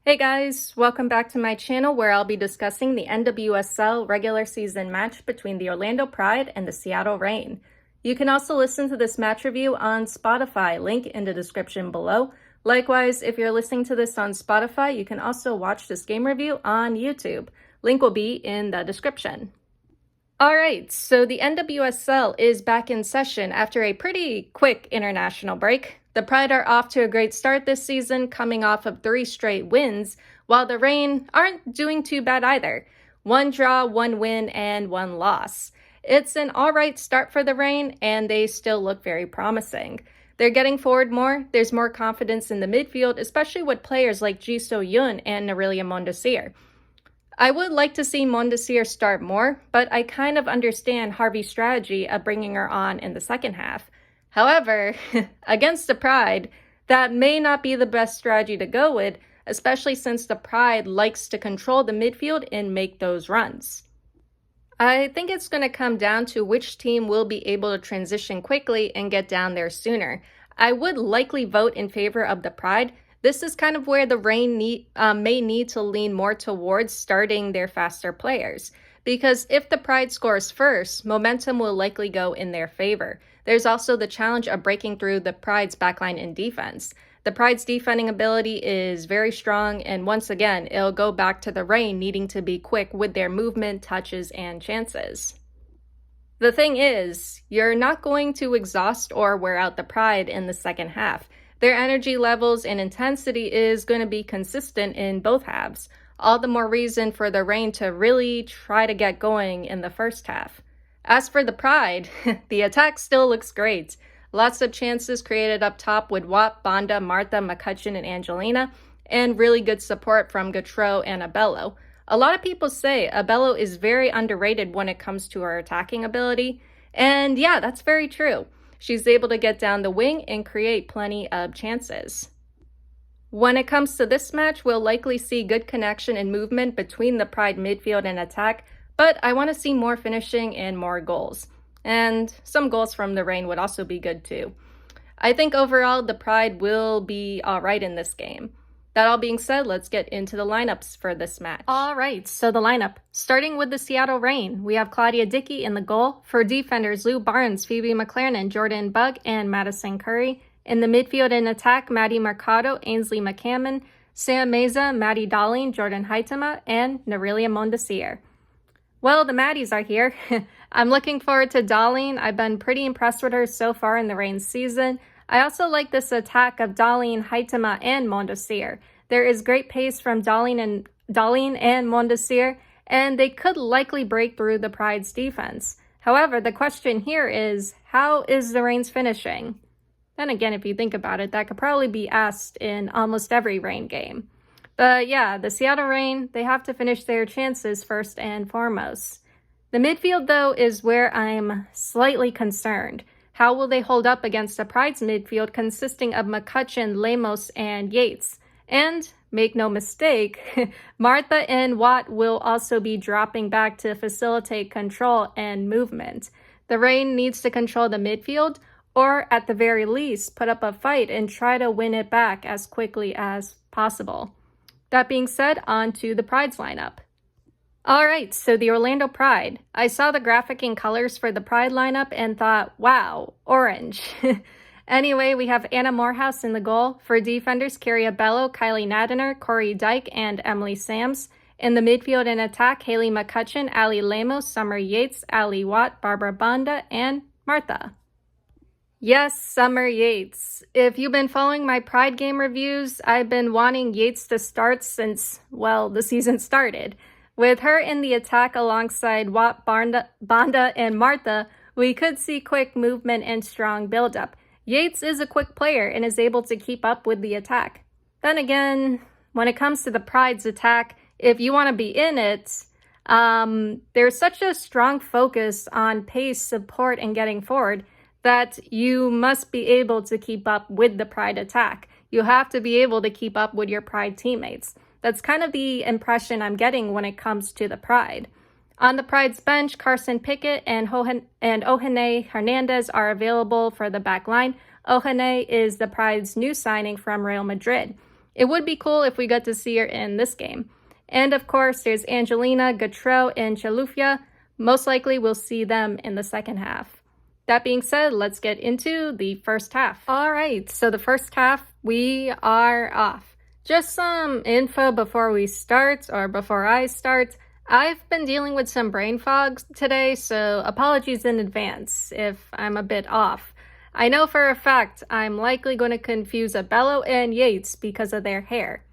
Hey guys, welcome back to my channel where I'll be discussing the NWSL Regular Season Match between the Orlando Pride and the Seattle Reign. You can also listen to this match review on Spotify, link in the description below. Likewise, if you're listening to this on Spotify, you can also watch this game review on YouTube. Link will be in the description. Alright, so the NWSL is back in session after a pretty quick international break. The Pride are off to a great start this season, coming off of 3 straight wins, while the Reign aren't doing too bad either. 1 draw, 1 win, and 1 loss. It's an alright start for the Reign, and they still look very promising. They're getting forward more, there's more confidence in the midfield, especially with players like Ji So-yun and Nerelia Mondesir. I would like to see Mondesir start more, but I kind of understand Harvey's strategy of bringing her on in the second half. However, against the Pride, that may not be the best strategy to go with, especially since the Pride likes to control the midfield and make those runs. I think it's going to come down to which team will be able to transition quickly and get down there sooner. I would likely vote in favor of the Pride. This is kind of where the Reign may need to lean more towards starting their faster players. Because if the Pride scores first, momentum will likely go in their favor. There's also the challenge of breaking through the Pride's backline in defense. The Pride's defending ability is very strong, and once again, it'll go back to the Reign needing to be quick with their movement, touches, and chances. The thing is, you're not going to exhaust or wear out the Pride in the second half. Their energy levels and intensity is going to be consistent in both halves. All the more reason for the Reign to really try to get going in the first half. As for the Pride, the attack still looks great. Lots of chances created up top with Watt, Banda, Martha, McCutcheon, and Angelina, and really good support from Gautreau and Abello. A lot of people say Abello is very underrated when it comes to her attacking ability, and yeah, that's very true. She's able to get down the wing and create plenty of chances. When it comes to this match, we'll likely see good connection and movement between the Pride midfield and attack, but I want to see more finishing and more goals. And some goals from the Reign would also be good too. I think overall the Pride will be alright in this game. That all being said, let's get into the lineups for this match. Alright, so the lineup. Starting with the Seattle Reign, we have Claudia Dickey in the goal. For defenders, Lou Barnes, Phoebe McLaren, Jordan Bugg, and Madison Curry. In the midfield and attack, Maddie Mercado, Ainsley McCammon, Sam Meza, Maddie Darling, Jordan Huitema, and Nerelia Mondesir. Well, the Maddies are here. I'm looking forward to Darling. I've been pretty impressed with her so far in the Reign season. I also like this attack of Darling, Huitema, and Mondesir. There is great pace from Darling and Mondesir, and they could likely break through the Pride's defense. However, the question here is, how is the Reign's finishing? Then again, if you think about it, that could probably be asked in almost every Reign game. But yeah, the Seattle Reign, they have to finish their chances first and foremost. The midfield, though, is where I'm slightly concerned. How will they hold up against the Pride's midfield consisting of McCutcheon, Lemos, and Yates? And, make no mistake, Martha and Watt will also be dropping back to facilitate control and movement. The Reign needs to control the midfield, or at the very least, put up a fight and try to win it back as quickly as possible. That being said, on to the Pride's lineup. Alright, so the Orlando Pride. I saw the graphic and colors for the Pride lineup and thought, wow, orange. Anyway, we have Anna Morehouse in the goal. For defenders, Carrie Abello, Kylie Nadiner, Corey Dyke, and Emily Sams. In the midfield and attack, Haley McCutcheon, Ali Lemos, Summer Yates, Ali Watt, Barbara Banda, and Martha. Yes, Summer Yates. If you've been following my Pride game reviews, I've been wanting Yates to start since, well, the season started. With her in the attack alongside Watt, Banda, and Martha, we could see quick movement and strong build-up. Yates is a quick player and is able to keep up with the attack. Then again, when it comes to the Pride's attack, if you want to be in it, there's such a strong focus on pace, support, and getting forward that you must be able to keep up with the Pride attack. You have to be able to keep up with your Pride teammates. That's kind of the impression I'm getting when it comes to the Pride. On the Pride's bench, Carson Pickett and Ohene Hernandez are available for the back line. Ohene is the Pride's new signing from Real Madrid. It would be cool if we got to see her in this game. And of course, there's Angelina, Gautreau, and Chalufya. Most likely we'll see them in the second half. That being said, let's get into the first half. All right, so the first half, we are off. Just some info before we start, or before I start. I've been dealing with some brain fog today, so apologies in advance if I'm a bit off. I know for a fact I'm likely going to confuse Abello and Yates because of their hair.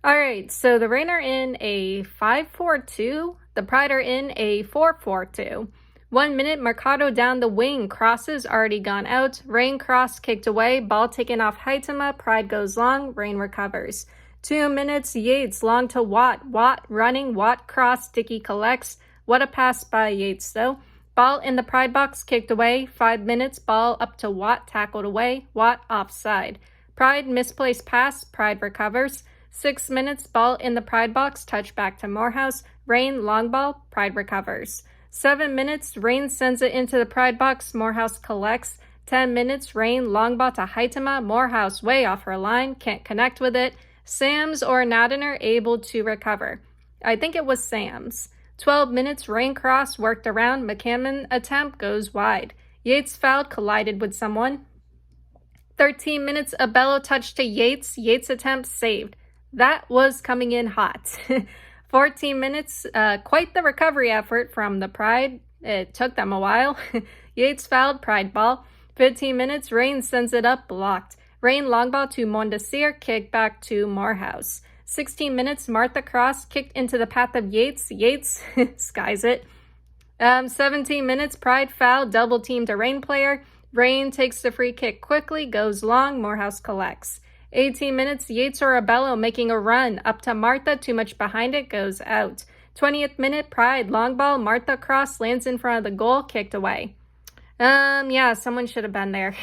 Alright, so the Reign are in a 5-4-2, the Pride are in a 4-4-2. 1 minute, Mercado down the wing, crosses already gone out, Reign cross kicked away, ball taken off Haitama, Pride goes long, Reign recovers. 2 minutes, Yates long to Watt, Watt running, Watt cross, Dickey collects. What a pass by Yates though. Ball in the Pride box kicked away, 5 minutes, ball up to Watt, tackled away, Watt offside. Pride misplaced pass, Pride recovers. 6 minutes, ball in the Pride box, touch back to Morehouse, Reign long ball, Pride recovers. 7 minutes, Reign sends it into the Pride box, Morehouse collects. 10 minutes, Reign long ball to Haitama, Morehouse way off her line, can't connect with it. Sams or Nadiner able to recover. I think it was Sams. 12 minutes, Reign cross worked around, McCammon attempt goes wide. Yates fouled, collided with someone. 13 minutes, Abello touch to Yates, Yates attempt saved. That was coming in hot. 14 minutes, quite the recovery effort from the Pride. It took them a while. Yates fouled, Pride ball. 15 minutes, Reign sends it up, blocked. Reign long ball to Mondesir, kick back to Morehouse. 16 minutes, Martha cross, kicked into the path of Yates. Yates skies it. 17 minutes, Pride foul, double team to Reign player. Reign takes the free kick quickly, goes long, Morehouse collects. 18 minutes, Yates or Abello making a run, up to Martha, too much behind it, goes out. 20th minute, Pride, long ball, Martha cross, lands in front of the goal, kicked away. Yeah, someone should have been there.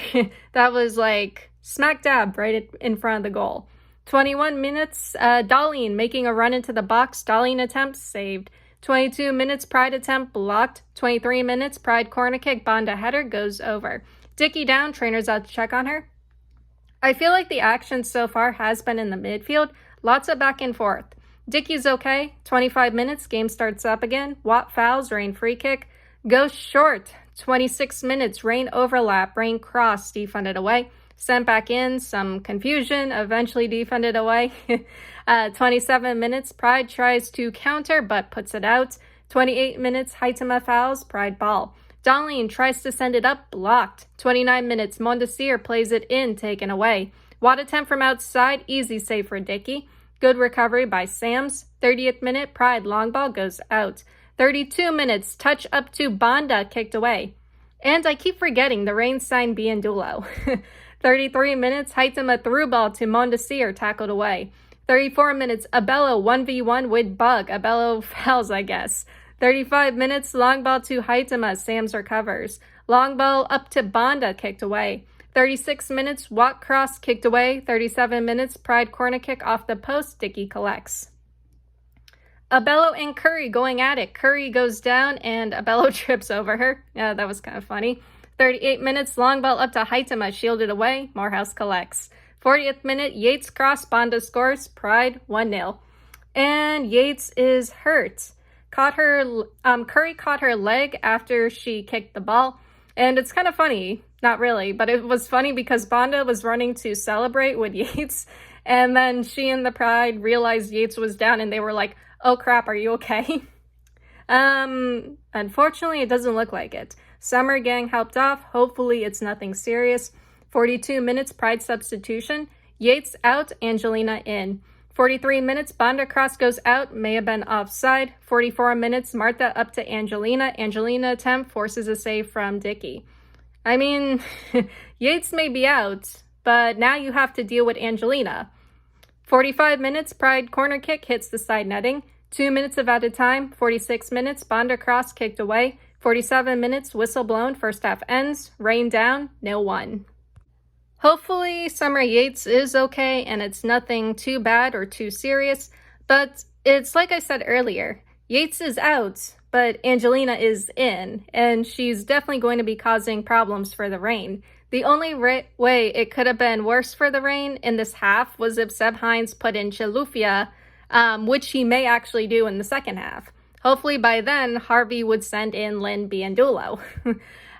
That was like smack dab right in front of the goal. 21 minutes, Darlene making a run into the box, Darlene attempt, saved. 22 minutes, Pride attempt, blocked. 23 minutes, Pride corner kick, Bonda header, goes over. Dickey down, trainers out to check on her. I feel like the action so far has been in the midfield, lots of back and forth. Dickey's okay, 25 minutes, game starts up again, Watt fouls, Reign free kick, goes short. 26 minutes, Reign overlap, Reign cross, defunded away, sent back in, some confusion, eventually defunded away. 27 minutes, Pride tries to counter but puts it out. 28 minutes, Haitama fouls, Pride ball. Darlene tries to send it up, blocked. 29 minutes, Mondesir plays it in, taken away. Watt attempt from outside, easy save for Dickey. Good recovery by Sams. 30th minute, Pride long ball goes out. 32 minutes, touch up to Bonda, kicked away. And I keep forgetting the Reign signed Biandulo. 33 minutes, Haitama through ball to Mondesir, tackled away. 34 minutes, Abello 1v1 with Bug. Abello fouls, I guess. 35 minutes, long ball to Haitama, Sams recovers. Long ball up to Bonda, kicked away. 36 minutes, Watt cross, kicked away. 37 minutes, Pride corner kick off the post, Dickey collects. Abello and Curry going at it. Curry goes down and Abello trips over her. Yeah, that was kind of funny. 38 minutes, long ball up to Haitama, shielded away. Morehouse collects. 40th minute, Yates cross, Bonda scores. Pride 1-0. And Yates is hurt. Curry caught her leg after she kicked the ball. And it's kind of funny. Not really, but it was funny because Bonda was running to celebrate with Yates. And then she and the Pride realized Yates was down and they were like, oh crap, are you okay? Unfortunately, it doesn't look like it. Summer Gang helped off. Hopefully it's nothing serious. 42 minutes, Pride substitution. Yates out, Angelina in. 43 minutes, Bonda cross goes out, may have been offside. 44 minutes, Martha up to Angelina. Angelina attempt forces a save from Dickey. I mean, Yates may be out, but now you have to deal with Angelina. 45 minutes, Pride corner kick hits the side netting. 2 minutes of added time. 46 minutes, Bonda cross kicked away. 47 minutes, whistle blown, first half ends. Rain down, 0-1. Hopefully Summer Yates is okay and it's nothing too bad or too serious, but it's like I said earlier, Yates is out, but Angelina is in, and she's definitely going to be causing problems for the Reign. The only way it could have been worse for the Reign in this half was if Seb Hines put in Chilufya, which he may actually do in the second half. Hopefully by then, Harvey would send in Lynn Biandulo.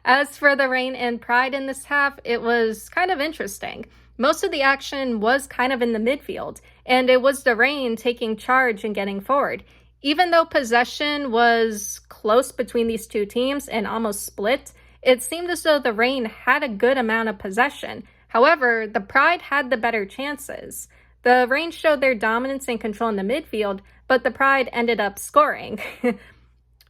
As for the Reign and Pride in this half, it was kind of interesting. Most of the action was kind of in the midfield, and it was the Reign taking charge and getting forward. Even though possession was close between these two teams and almost split, it seemed as though the Reign had a good amount of possession. However, the Pride had the better chances. The Reign showed their dominance and control in the midfield, but the Pride ended up scoring.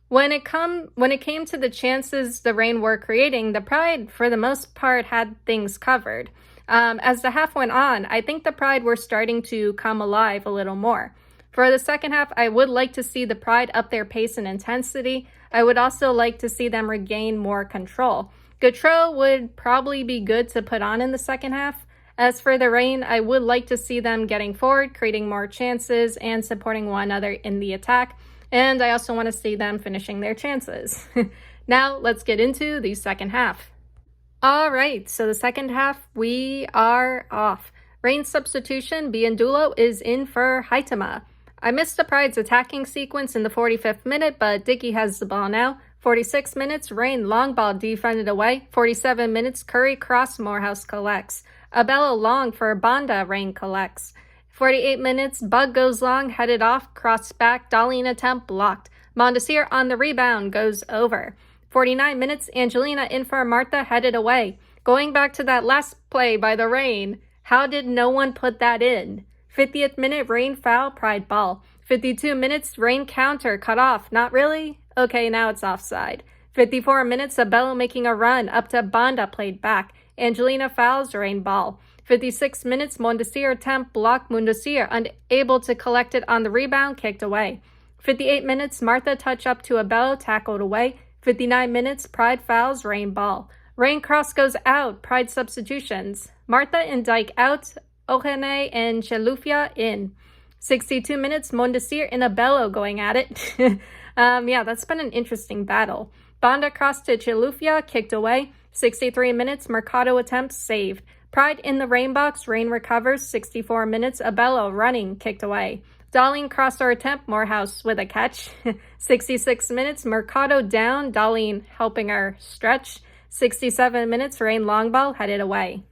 When it came to the chances the Reign were creating, the Pride, for the most part, had things covered. As the half went on, I think the Pride were starting to come alive a little more. For the second half, I would like to see the Pride up their pace and intensity. I would also like to see them regain more control. Gautreau would probably be good to put on in the second half. As for the Reign, I would like to see them getting forward, creating more chances, and supporting one another in the attack. And I also want to see them finishing their chances. Now, let's get into the second half. All right, so the second half, we are off. Reign substitution, Biandulo is in for Haitama. I missed the Pride's attacking sequence in the 45th minute, but Dickey has the ball now. 46 minutes, Reign long ball defended away. 47 minutes, Curry cross, Morehouse collects. Abello long for Banda, Reign collects. 48 minutes, Bug goes long, headed off, cross back, Darlene attempt blocked. Mondesir on the rebound, goes over. 49 minutes, Angelina in for Martha, headed away. Going back to that last play by the Reign, how did no one put that in? 50th minute, Reign foul, Pride ball. 52 minutes, Reign counter, cut off. Not really? Okay, now it's offside. 54 minutes, Abello making a run, up to Banda, played back. Angelina fouls, Reign ball. 56 minutes, Mondesir attempt, block, Mondesir, unable to collect it on the rebound, kicked away. 58 minutes, Martha touch up to Abello, tackled away. 59 minutes, Pride fouls, Reign ball. Reign cross goes out, Pride substitutions. Martha and Dyke out, Ohene and Chilufya in. 62 minutes, Mondesir and Abello going at it. Yeah, that's been an interesting battle. Banda cross to Chilufya, kicked away. 63 minutes, Mercado attempts, saved. Pride in the Reign box, Reign recovers. 64 minutes, Abello running, kicked away. Darlene crossed our attempt, Morehouse with a catch. 66 minutes, Mercado down, Darlene helping her stretch. 67 minutes, Reign long ball, headed away.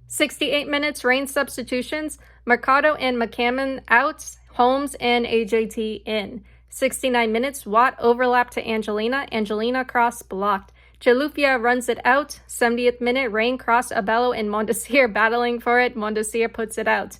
68 minutes, Reign substitutions, Mercado and McCammon out, Holmes and AJT in. 69 minutes, Watt overlap to Angelina, Angelina cross blocked. Chilufya runs it out. 70th minute, Reign cross, Abello and Mondesir battling for it. Mondesir puts it out.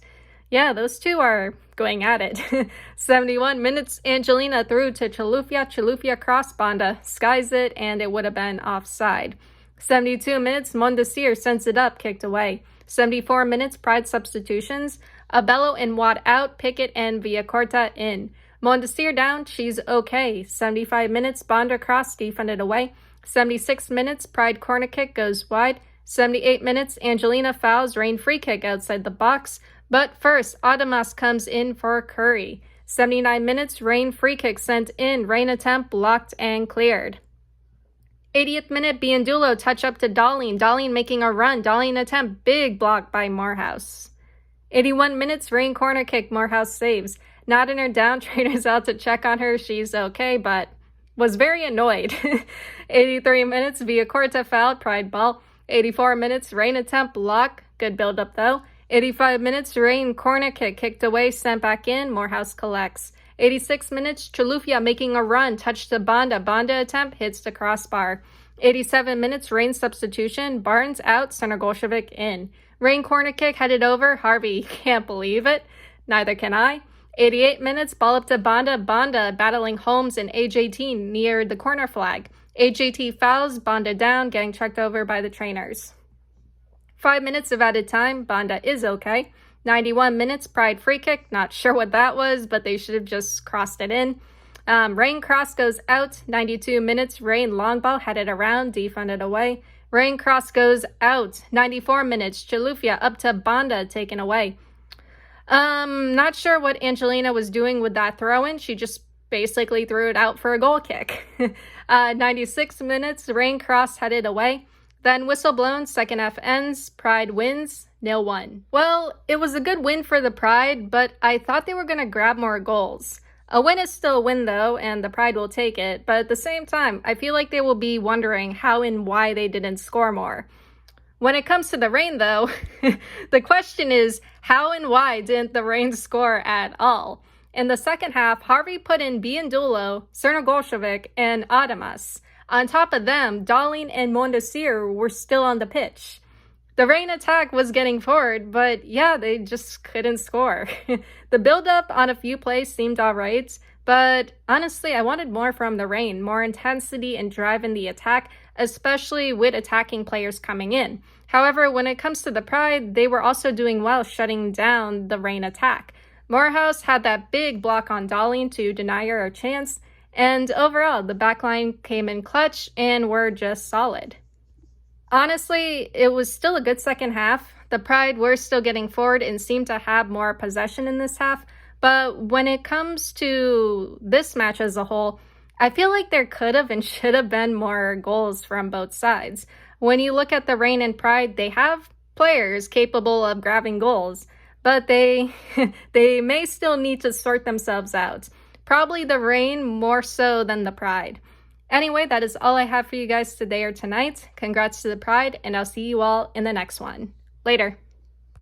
Yeah, those two are going at it. 71 minutes, Angelina through to Chilufya. Chilufya cross, Banda skies it, and it would have been offside. 72 minutes, Mondesir sends it up, kicked away. 74 minutes, Pride substitutions. Abello and Watt out, Pickett and Villacorta in. Mondesir down, she's okay. 75 minutes, Banda cross, defended away. 76 minutes, Pride corner kick goes wide. 78 minutes, Angelina fouls, Reign free kick outside the box. But first, Adamas comes in for Curry. 79 minutes, Reign free kick sent in, Reign attempt blocked and cleared. 80th minute, Biandulo touch up to Darlene. Darlene making a run. Darlene attempt, big block by Morehouse. 81 minutes, Reign corner kick, Morehouse saves. Nodding her down, trainers out to check on her. She's okay, but was very annoyed. 83 minutes, Villacorta fouled, Pride ball. 84 minutes, Reign attempt block. Good build up though. 85 minutes, Reign corner kick kicked away, sent back in. Morehouse collects. 86 minutes, Chilufya making a run, touch to Banda. Banda attempt hits the crossbar. 87 minutes, Reign substitution. Barnes out, Senergolshevic in. Reign corner kick headed over. Harvey can't believe it. Neither can I. 88 minutes, ball up to Banda. Banda battling Holmes and AJT near the corner flag. AJT fouls, Banda down, getting checked over by the trainers. 5 minutes of added time, Banda is okay. 91 minutes, Pride free kick, not sure what that was, but they should have just crossed it in. Reign cross goes out. 92 minutes, Reign long ball headed around, defended away. Reign cross goes out. 94 minutes, Chilufya up to Banda, taken away. Not sure what Angelina was doing with that throw-in. She just basically threw it out for a goal kick. 96 minutes, Reign cross headed away. Then whistle blown, second half ends, Pride wins, 0-1. Well, it was a good win for the Pride, but I thought they were going to grab more goals. A win is still a win though, and the Pride will take it, but at the same time, I feel like they will be wondering how and why they didn't score more. When it comes to the Reign though, the question is how and why didn't the Reign score at all? In the second half, Harvey put in Biandulo, Cernogolshevic, and Adamas. On top of them, Darling and Mondesir were still on the pitch. The Reign attack was getting forward, but yeah, they just couldn't score. The build-up on a few plays seemed alright, but honestly, I wanted more from the Reign, more intensity and drive in the attack, especially with attacking players coming in. However, when it comes to the Pride, they were also doing well shutting down the Reign attack. Morehouse had that big block on Darling to deny her a chance, and overall, the backline came in clutch and were just solid. Honestly, it was still a good second half. The Pride were still getting forward and seemed to have more possession in this half, but when it comes to this match as a whole, I feel like there could have and should have been more goals from both sides. When you look at the Reign and Pride, they have players capable of grabbing goals, but they may still need to sort themselves out. Probably the Reign more so than the Pride. Anyway, that is all I have for you guys today or tonight. Congrats to the Pride, and I'll see you all in the next one. Later.